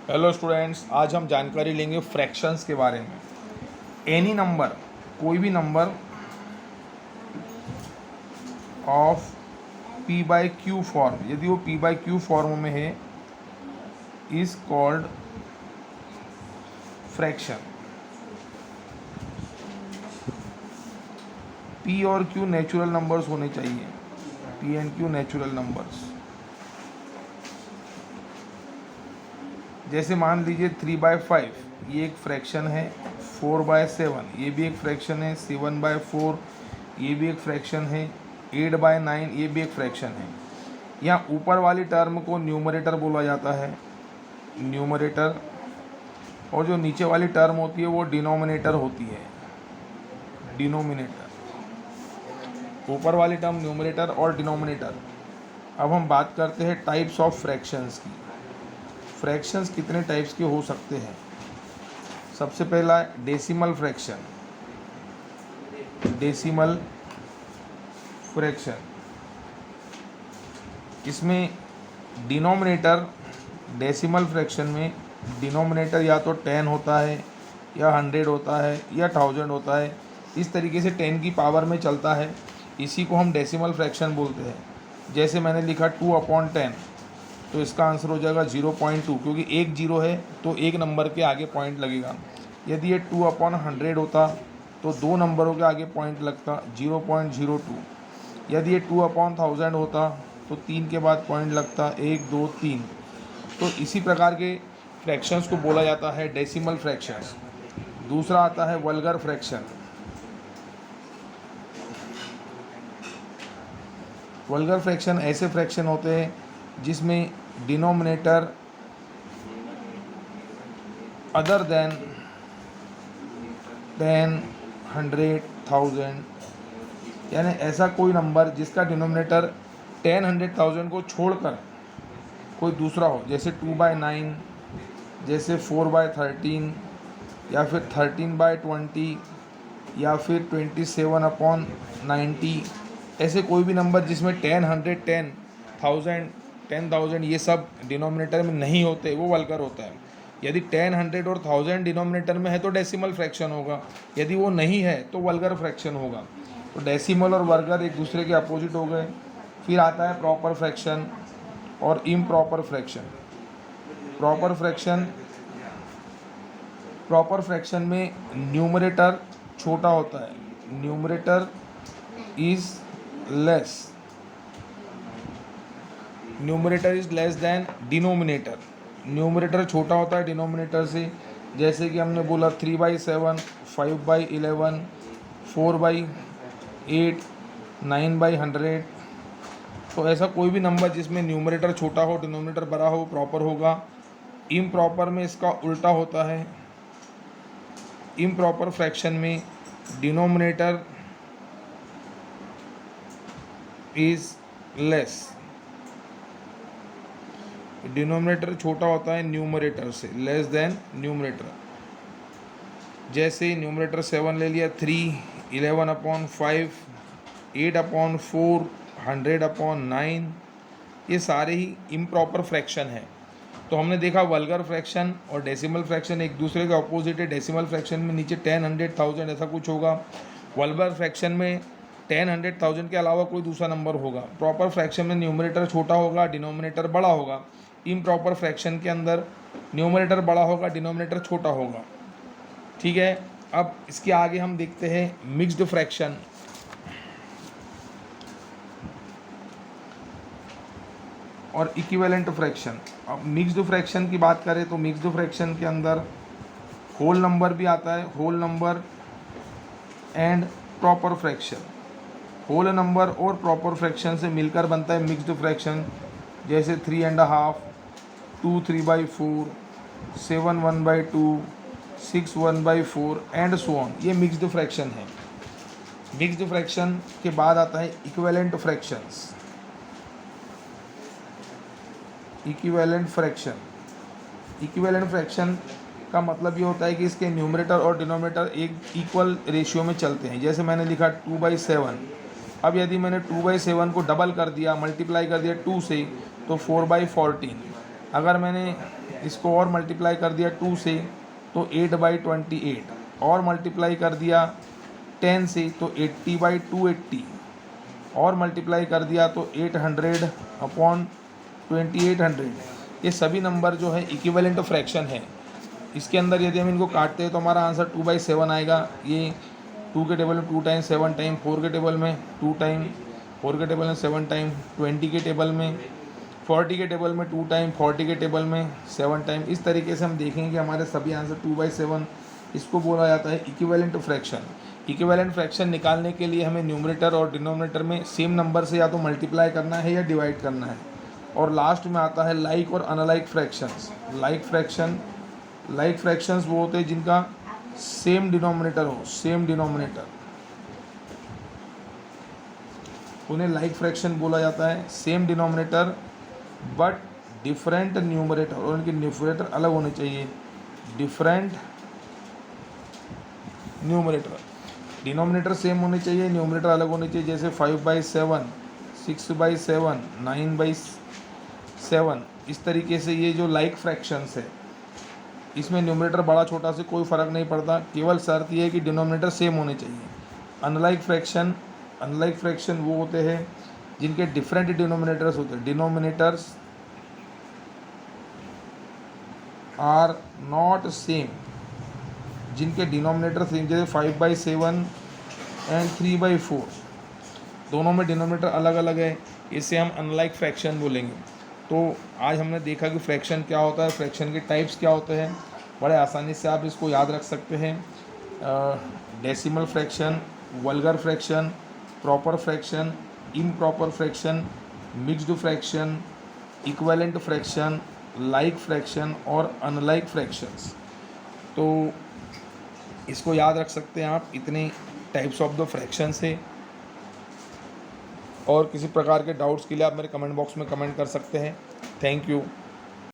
Hello students, आज हम जानकारी लेंगे फ्रैक्शंस के बारे में। एनी नंबर, कोई भी number of P by Q form, यदि वो पी बाई क्यू फॉर्म में है, इज कॉल्ड फ्रैक्शन। पी और क्यू नेचुरल नंबर्स होने चाहिए, P and Q natural numbers. जैसे मान लीजिए 3/5 ये एक फ्रैक्शन है, 4/7 ये भी एक फ्रैक्शन है, 7/4 ये भी एक फ्रैक्शन है, 8/9 ये भी एक फ्रैक्शन है। यहाँ ऊपर वाली टर्म को न्यूमरेटर बोला जाता है, न्यूमरेटर, और जो नीचे वाली टर्म होती है वो डिनोमिनेटर होती है, डिनोमिनेटर। ऊपर वाली टर्म न्यूमरेटर और डिनोमिनेटर। अब हम बात करते हैं टाइप्स ऑफ फ्रैक्शंस की। फ्रैक्शंस कितने टाइप्स के हो सकते हैं? सबसे पहला डेसिमल फ्रैक्शन। डेसिमल फ्रैक्शन, इसमें डिनोमिनेटर, डेसिमल फ्रैक्शन में डिनोमिनेटर या तो 10 होता है या 100 होता है या 1000 होता है। इस तरीके से 10 की पावर में चलता है, इसी को हम डेसिमल फ्रैक्शन बोलते हैं। जैसे मैंने लिखा 2/10, तो इसका आंसर हो जाएगा 0.2, क्योंकि एक जीरो है तो एक नंबर के आगे पॉइंट लगेगा। यदि ये 2/100 होता तो दो नंबरों के आगे पॉइंट लगता, 0.02। यदि ये 2/1000 होता तो 3 के बाद पॉइंट लगता, 1 2 3। तो इसी प्रकार के फ्रैक्शंस को बोला जाता है डेसिमल फ्रैक्शंस। दूसरा आता है वल्गर फ्रैक्शन। वल्गर फ्रैक्शन ऐसे फ्रैक्शन होते हैं जिसमें डिनोमिनेटर अदर देन 10, 100, 1000, यानी ऐसा कोई नंबर जिसका डिनोमिनेटर 10, 100, 1000 को छोड़कर कोई दूसरा हो, जैसे 2/9, जैसे 4/13, या फिर 13/20, या फिर 27/90। ऐसे कोई भी नंबर जिसमें 10, 100, 10, 1000, 10,000 ये सब डिनोमिनेटर में नहीं होते, वो वल्गर होता है। यदि 10, 100 और 1000 डिनोमिनेटर में है तो डेसिमल फ्रैक्शन होगा, यदि वो नहीं है तो वल्गर फ्रैक्शन होगा। तो डेसिमल और वल्गर एक दूसरे के अपोजिट हो गए। फिर आता है प्रॉपर फ्रैक्शन और improper fraction. Proper fraction, proper fraction में न्यूमरेटर छोटा होता है, numerator is less, numerator is less than denominator. Numerator छोटा होता है डिनोमिनेटर से, जैसे कि हमने बोला 3/7, 5/11, 4/8, 9/100। तो ऐसा कोई भी नंबर जिसमें न्यूमरेटर छोटा हो डिनोमिनेटर बड़ा हो प्रॉपर होगा। इम्प्रॉपर में इसका उल्टा होता है। इम्प्रॉपर फ्रैक्शन में डिनोमिनेटर इज लेस, डिनोमिनेटर छोटा होता है न्यूमरेटर से, लेस देन न्यूमरेटर। जैसे न्यूमरेटर 7 ले लिया, 3, 11/5, 8/4, 100/9, ये सारे ही इम्प्रॉपर फ्रैक्शन है। तो हमने देखा वल्गर फ्रैक्शन और डेसिमल फ्रैक्शन एक दूसरे के अपोजिट है। डेसिमल फ्रैक्शन में नीचे 10, 100, 1000 ऐसा कुछ होगा। वल्गर फ्रैक्शन में 10, 100, 1000 के अलावा कोई दूसरा नंबर होगा। प्रॉपर फ्रैक्शन में न्यूमरेटर छोटा होगा डिनोमिनेटर बड़ा होगा। इम्प्रॉपर फ्रैक्शन के अंदर न्यूमरेटर बड़ा होगा डिनोमिनेटर छोटा होगा। ठीक है, अब इसके आगे हम देखते हैं मिक्स्ड फ्रैक्शन और इक्विवेलेंट फ्रैक्शन। अब मिक्स्ड फ्रैक्शन की बात करें तो मिक्स्ड फ्रैक्शन के अंदर होल नंबर भी आता है, whole number and proper fraction. Whole number और प्रॉपर फ्रैक्शन से मिलकर बनता है मिक्स्ड फ्रैक्शन। जैसे 3.5, 2 3/4, 7 1/2, 6 1/4 एंड सो ऑन, ये मिक्स्ड फ्रैक्शन है। मिक्स्ड फ्रैक्शन के बाद आता है equivalent fractions. Equivalent fraction, equivalent fraction का मतलब ये होता है कि इसके न्यूमरेटर और डिनोमिनेटर एक इक्वल रेशियो में चलते हैं। जैसे मैंने लिखा 2/7, अब यदि मैंने 2/7 को डबल कर दिया, मल्टीप्लाई कर दिया 2 से, तो 4/14। अगर मैंने इसको और मल्टीप्लाई कर दिया 2 से तो 8/28, और मल्टीप्लाई कर दिया 10 से तो 80/280, और मल्टीप्लाई कर दिया तो 800/2800। ये सभी नंबर जो है इक्विवेलेंट फ्रैक्शन है। इसके अंदर यदि हम इनको काटते हैं तो हमारा आंसर 2/7 आएगा। ये 2 के टेबल में 2 टाइम, 7 टाइम, 4 के टेबल में 2 टाइम, 4 के टेबल में 7 टाइम, 20 के टेबल में, 40 के टेबल में 2 टाइम, 40 के टेबल में 7 टाइम। इस तरीके से हम देखेंगे कि हमारे सभी आंसर 2/7। इसको बोला जाता है इक्विवेलेंट फ्रैक्शन। इक्विवेलेंट फ्रैक्शन निकालने के लिए हमें न्यूमरेटर और डिनोमिनेटर में सेम नंबर से या तो मल्टीप्लाई करना है या डिवाइड करना है। और लास्ट में आता है लाइक और अनलाइक फ्रैक्शंस। लाइक फ्रैक्शंस वो होते हैं जिनका सेम डिनोमिनेटर हो, सेम डिनोमिनेटर, उन्हें लाइक फ्रैक्शन बोला जाता है। Same denominator but different numerator, और उनके न्यूमरेटर अलग होने चाहिए। डिफरेंट न्यूमरेटर, डिनोमिनेटर सेम होने चाहिए, न्यूमरेटर अलग होने चाहिए। जैसे 5/7, 6/7, 9/7। इस तरीके से ये जो लाइक फ्रैक्शंस है इसमें न्यूमरेटर बड़ा छोटा से कोई फ़र्क नहीं पड़ता, केवल शर्त ये है कि डिनोमिनेटर सेम होने चाहिए। अनलाइक फ्रैक्शन वो होते हैं जिनके डिफरेंट डिनोमिनेटर्स होते हैं। डिनोमिनेटर्स आर नॉट सेम, जिनके डिनोमिनेटर सेम, जैसे 5/7 एंड 3/4, दोनों में डिनोमिनेटर अलग अलग है, इसे हम अनलाइक फ्रैक्शन बोलेंगे। तो आज हमने देखा कि फ्रैक्शन क्या होता है, फ्रैक्शन के टाइप्स क्या होते हैं। बड़े आसानी से आप इसको याद रख सकते हैं। Decimal fraction, vulgar fraction, proper fraction, improper fraction, mixed fraction, equivalent fraction, like fraction और अनलाइक फ्रैक्शंस। तो इसको याद रख सकते हैं आप, इतने टाइप्स ऑफ द फ्रैक्शन से। और किसी प्रकार के डाउट्स के लिए आप मेरे कमेंट बॉक्स में कमेंट कर सकते हैं। Thank you.